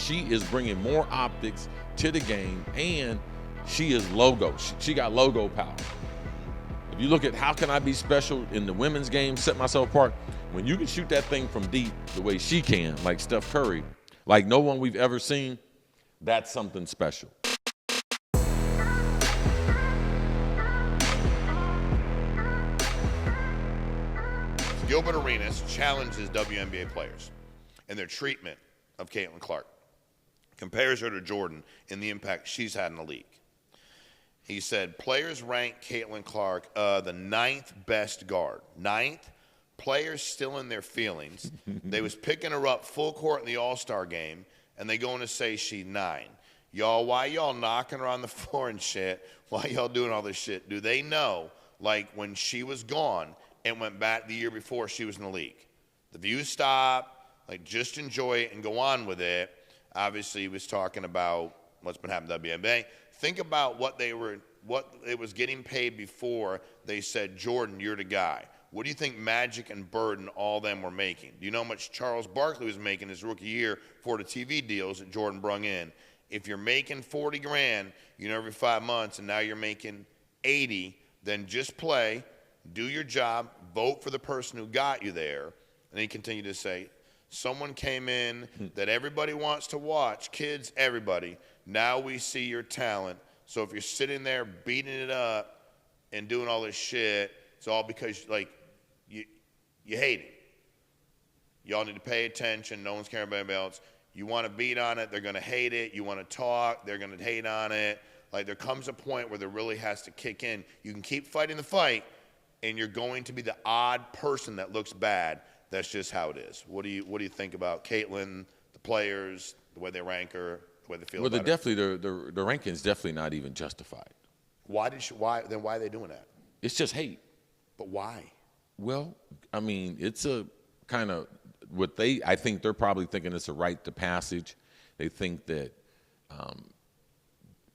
she is bringing more optics to the game, and she is logo. She got logo power. If you look at how can I be special in the women's game, set myself apart, when you can shoot that thing from deep the way she can, like Steph Curry, like no one we've ever seen, that's something special. Gilbert Arenas challenges WNBA players in their treatment of Caitlin Clark, compares her to Jordan in the impact she's had in the league. He said, players rank Caitlin Clark the 9th best guard. 9th, players still in their feelings. They was picking her up full court in the All-Star game, and they going to say she 9. Y'all, why y'all knocking her on the floor and shit? Why y'all doing all this shit? Do they know, like, when she was gone and went back the year before she was in the league? The views stop, like, just enjoy it and go on with it. Obviously, he was talking about what's been happening to WNBA. Think about what it was getting paid before they said, Jordan, you're the guy. What do you think Magic and Bird and all them were making? Do you know how much Charles Barkley was making his rookie year for the TV deals that Jordan brung in? If you're making $40,000, every 5 months, and now you're making 80, then just play, do your job, vote for the person who got you there. And he continued to say, someone came in that everybody wants to watch, kids, everybody. Now we see your talent. So if you're sitting there beating it up and doing all this shit, it's all because, like, you hate it. Y'all need to pay attention. No one's caring about anybody else. You want to beat on it, they're going to hate it. You want to talk, they're going to hate on it. Like, there comes a point where there really has to kick in. You can keep fighting the fight, and you're going to be the odd person that looks bad. That's just how it is. What do you think about Caitlin, the players, the way they rank her, the way they feel about her? Definitely the ranking's definitely not even justified. Why are they doing that? It's just hate. But why? Well, I mean, it's a kind of I think they're probably thinking it's a rite to passage. They think that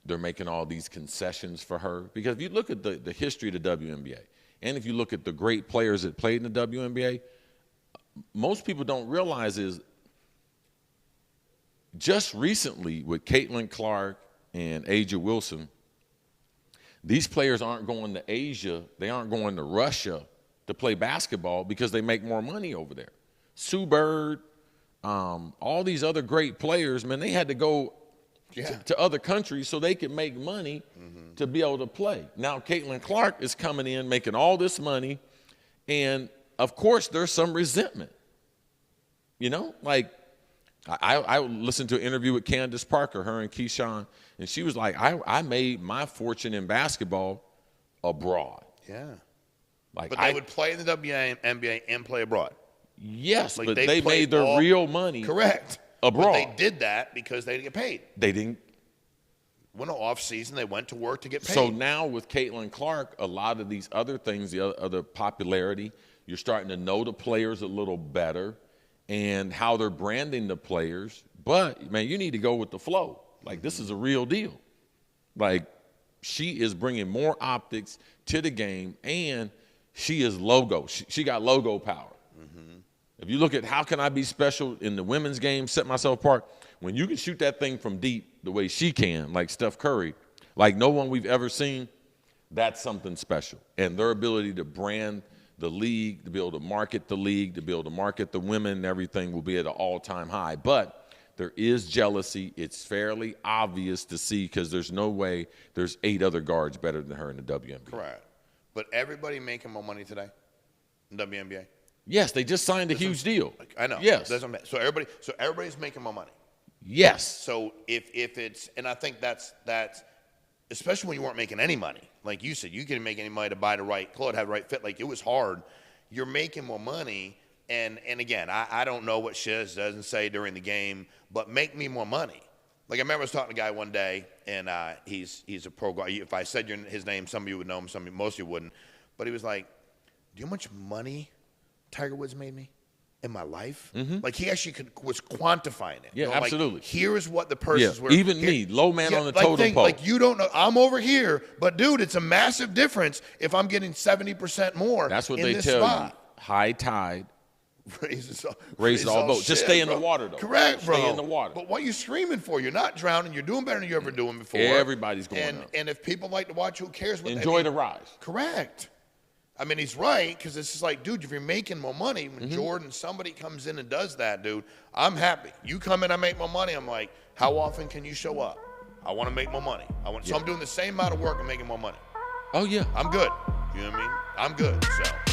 they're making all these concessions for her. Because if you look at the history of the WNBA, and if you look at the great players that played in the WNBA, most people don't realize is just recently with Caitlin Clark and A'ja Wilson, these players aren't going to Asia, they aren't going to Russia to play basketball because they make more money over there. Sue Bird, all these other great players, man, they had to go to other countries so they could make money to be able to play. Now Caitlin Clark is coming in making all this money, and of course there's some resentment. Like I listened to an interview with Candace Parker, her and Keyshawn, and she was like, I made my fortune in basketball abroad. Yeah. Like, but they would play in the WNBA and play abroad. Yes, like but they made their real money correct abroad. But they did that because they didn't get paid. They didn't. When off season, they went to work to get paid. So now with Caitlin Clark, a lot of these other things, the other popularity, you're starting to know the players a little better and how they're branding the players. But, man, you need to go with the flow. Like, this is a real deal. Like, she is bringing more optics to the game, and she is logo. She got logo power. If you look at how can I be special in the women's game, set myself apart, when you can shoot that thing from deep the way she can, like Steph Curry, like no one we've ever seen, that's something special. And their ability to brand the league, to be able to market the league, to be able to market the women and everything will be at an all-time high. But there is jealousy. It's fairly obvious to see because there's no way there's 8 other guards better than her in the WNBA. Correct. But everybody making more money today in WNBA? Yes, they just signed a huge deal. I know. Yes. So everybody's making more money. Yes. So if it's, and I think that's especially when you weren't making any money. Like you said, you couldn't make any money to buy the right clothes, have the right fit. Like, it was hard. You're making more money, and again, I don't know what Shiz doesn't say during the game, but make me more money. Like, I remember I was talking to a guy one day, and he's a pro guy. If I said his name, some of you would know him, most of you wouldn't. But he was like, do you know how much money Tiger Woods made me in my life? Like, he actually was quantifying it. Yeah, absolutely. Like, here's what the person's worth. Even me, low man on the totem pole. Like, you don't know. I'm over here, but dude, it's a massive difference if I'm getting 70% more. That's what in they this tell spot. you. High tide, Raise all boats. Just stay in the water, though. Correct, bro. Stay in the water. But what are you screaming for? You're not drowning. You're doing better than you ever doing before. Everybody's going up. And if people like to watch, who cares what Enjoy the rise. Correct. I mean, he's right, because it's just like, dude, if you're making more money, when Jordan, somebody comes in and does that, dude, I'm happy. You come in, I make more money. I'm like, how often can you show up? I want to make more money. So I'm doing the same amount of work and making more money. Oh, yeah. I'm good. You know what I mean? I'm good, so.